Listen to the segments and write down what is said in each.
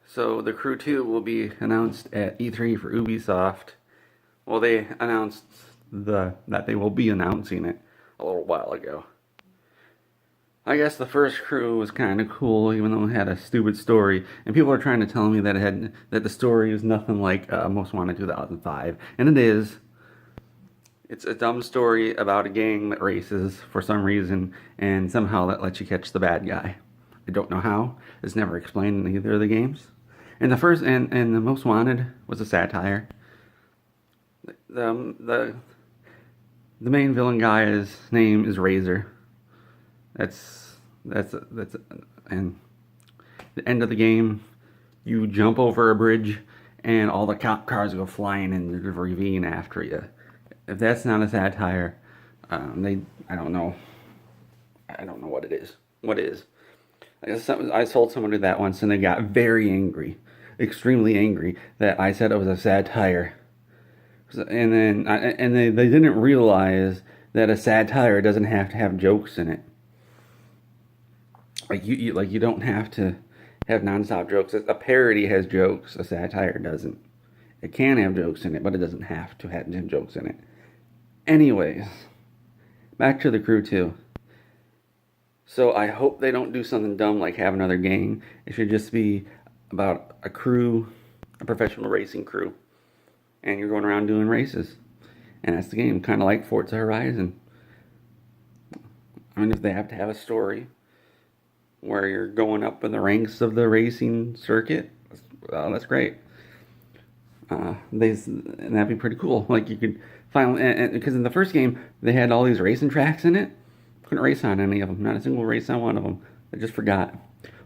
So the Crew 2 will be announced at E3 for Ubisoft. Well, they announced that they will be announcing it a little while ago. I guess the first Crew was kind of cool, even though it had a stupid story. And people are trying to tell me that the story is nothing like Most Wanted 2005, and it is. It's a dumb story about a gang that races for some reason, and somehow that lets you catch the bad guy. I don't know how. It's never explained in either of the games. And the Most Wanted was a satire. The the the main villain guy's name is Razor. That's and the end of the game, you jump over a bridge, and all the cop cars go flying in the ravine after you. If that's not a satire, I don't know. I don't know what it is. What is? I told somebody that once, and they got very angry, extremely angry, that I said it was a satire. And they didn't realize that a satire doesn't have to have jokes in it. You don't have to have nonstop jokes. A parody has jokes. A satire doesn't. It can have jokes in it, but it doesn't have to have jokes in it. Anyways, back to the Crew 2. So I hope they don't do something dumb like have another gang. It should just be about a crew, a professional racing crew, and you're going around doing races. And that's the game, kind of like Forza Horizon. I mean, if they have to have a story where you're going up in the ranks of the racing circuit, well, that's great. And that'd be pretty cool. Like you could finally, because in the first game they had all these racing tracks in it. Couldn't race on any of them. Not a single race on one of them. I just forgot.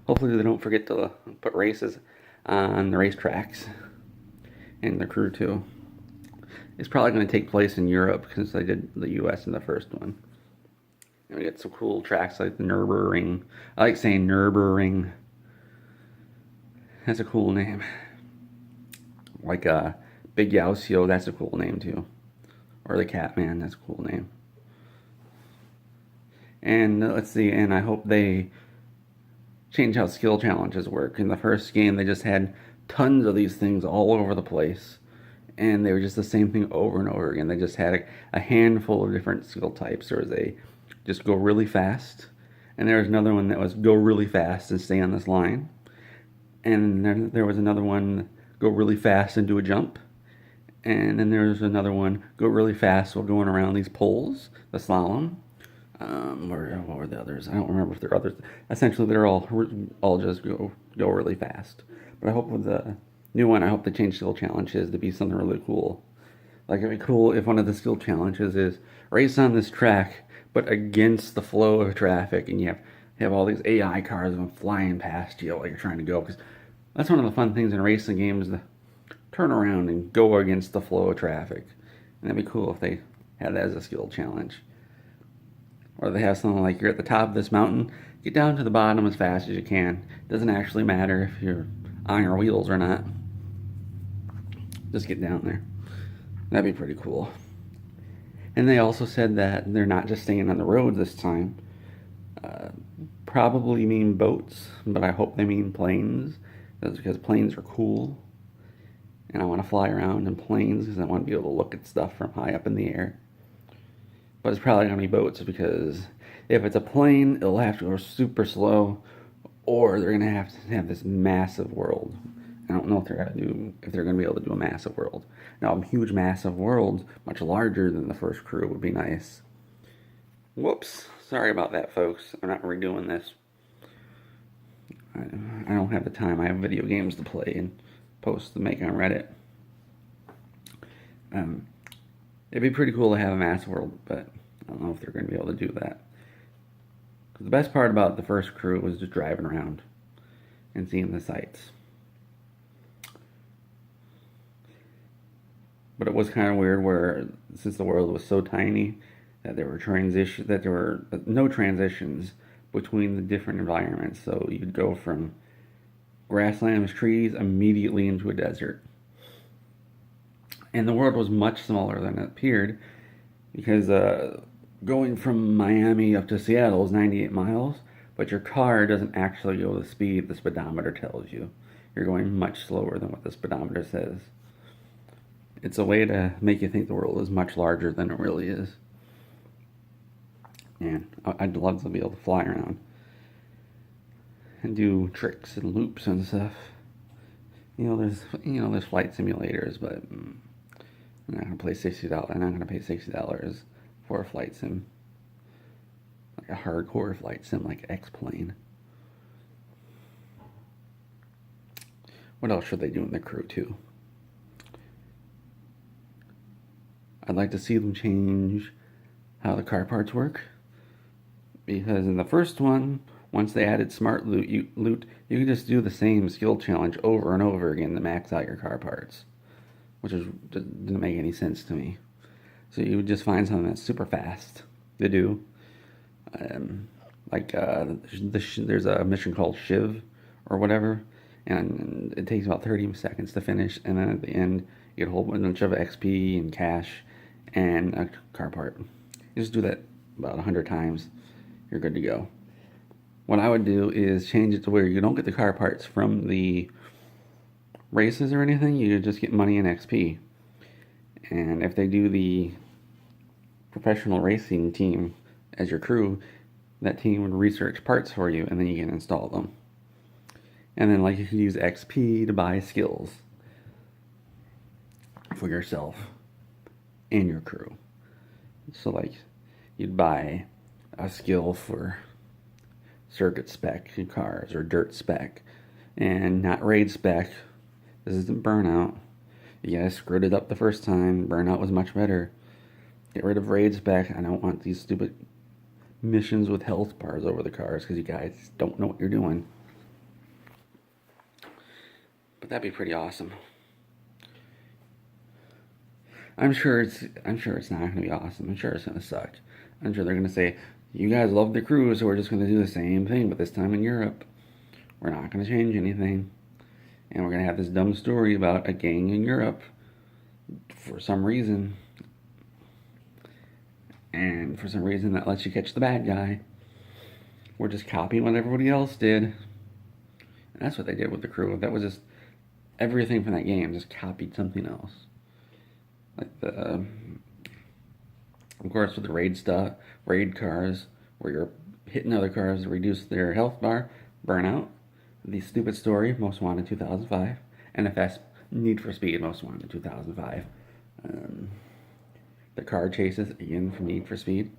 Hopefully they don't forget to put races on the racetracks in the Crew 2. It's probably going to take place in Europe because they did the U.S. in the first one. And we get some cool tracks like the Nürburgring. I like saying Nürburgring. That's a cool name. Like Big Yausio, that's a cool name too. Or the Catman, that's a cool name. And let's see, and I hope they change how skill challenges work. In the first game, they just had tons of these things all over the place. And they were just the same thing over and over again. They just had a handful of different skill types. There was a just go really fast. And there was another one that was go really fast and stay on this line. And then there was another one, go really fast and do a jump. And then there's another one, go really fast while going around these poles, the slalom. What were the others? I don't remember if there are others. Essentially, they're all just go really fast. But I hope with the new one, I hope the change skill challenges to be something really cool. Like it'd be cool if one of the skill challenges is race on this track, but against the flow of traffic, and you have all these AI cars going flying past you while you're trying to go. Because that's one of the fun things in racing games, to turn around and go against the flow of traffic. And that'd be cool if they had that as a skill challenge. Or they have something like you're at the top of this mountain, get down to the bottom as fast as you can. It doesn't actually matter if you're on your wheels or not. Just get down there. That'd be pretty cool. And they also said that they're not just staying on the road this time. Probably mean boats, but I hope they mean planes. That's because planes are cool. And I want to fly around in planes because I want to be able to look at stuff from high up in the air. But it's probably going to be boats because if it's a plane, it'll have to go super slow, or they're going to have this massive world. I don't know if they're going to be able to do a massive world. Now, a huge massive world, much larger than the first Crew, would be nice. Whoops. Sorry about that, folks. I'm not redoing this. I don't have the time. I have video games to play and post to make on Reddit. It'd be pretty cool to have a massive world, but I don't know if they're going to be able to do that. Because the best part about the first Crew was just driving around and seeing the sights. But it was kind of weird where, since the world was so tiny, that there were no transitions between the different environments. So you'd go from grasslands, trees, immediately into a desert. And the world was much smaller than it appeared, because going from Miami up to Seattle is 98 miles, but your car doesn't actually go the speed the speedometer tells you. You're going much slower than what the speedometer says. It's a way to make you think the world is much larger than it really is. And I'd love to be able to fly around and do tricks and loops and stuff. There's flight simulators, but I'm not gonna pay $60. I'm not gonna pay $60 for a flight sim, like a hardcore flight sim, like X-Plane. What else should they do in the Crew 2? I'd like to see them change how the car parts work, because in the first one, once they added smart loot, you can just do the same skill challenge over and over again to max out your car parts, which didn't make any sense to me. So you would just find something that's super fast to do. There's a mission called Shiv or whatever, and it takes about 30 seconds to finish, and then at the end you get a whole bunch of XP and cash and a car part. You just do that about 100 times, you're good to go. What I would do is change it to where you don't get the car parts from the races or anything, you just get money and XP. And if they do the professional racing team as your crew, that team would research parts for you, and then you can install them. And then you can use XP to buy skills for yourself and your crew. So you'd buy a skill for circuit spec cars or dirt spec, and not raid spec. This isn't Burnout. You guys screwed it up the first time. Burnout was much better. Get rid of raid spec. I don't want these stupid missions with health bars over the cars, because you guys don't know what you're doing. But that'd be pretty awesome. I'm sure it's not going to be awesome. I'm sure it's going to suck. I'm sure they're going to say, you guys love the Crew, so we're just going to do the same thing, but this time in Europe. We're not going to change anything. And we're going to have this dumb story about a gang in Europe for some reason. And for some reason that lets you catch the bad guy. We're just copying what everybody else did. And that's what they did with the Crew. That was just everything from that game, just copied something else. Of course, with the raid cars, where you're hitting other cars to reduce their health bar, Burnout, The Stupid Story, Most Wanted 2005, NFS, Need for Speed, Most Wanted 2005. The car chases, again, from Need for Speed,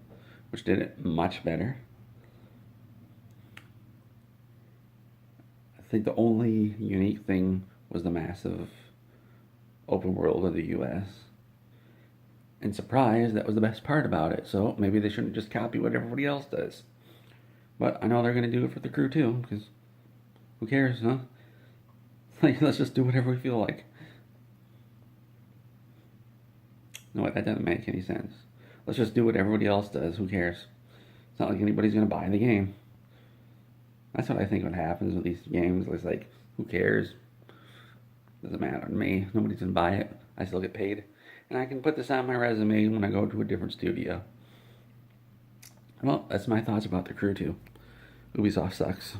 which did it much better. I think the only unique thing was the massive open world of the US. And surprise, that was the best part about it. So maybe they shouldn't just copy what everybody else does. But I know they're going to do it for the Crew too, because who cares, huh? Let's just do whatever we feel like. No, that doesn't make any sense. Let's just do what everybody else does. Who cares? It's not like anybody's going to buy the game. That's what I think what happens with these games. It's like, who cares? Doesn't matter to me. Nobody's going to buy it. I still get paid. And I can put this on my resume when I go to a different studio. Well, that's my thoughts about the Crew 2. Ubisoft sucks.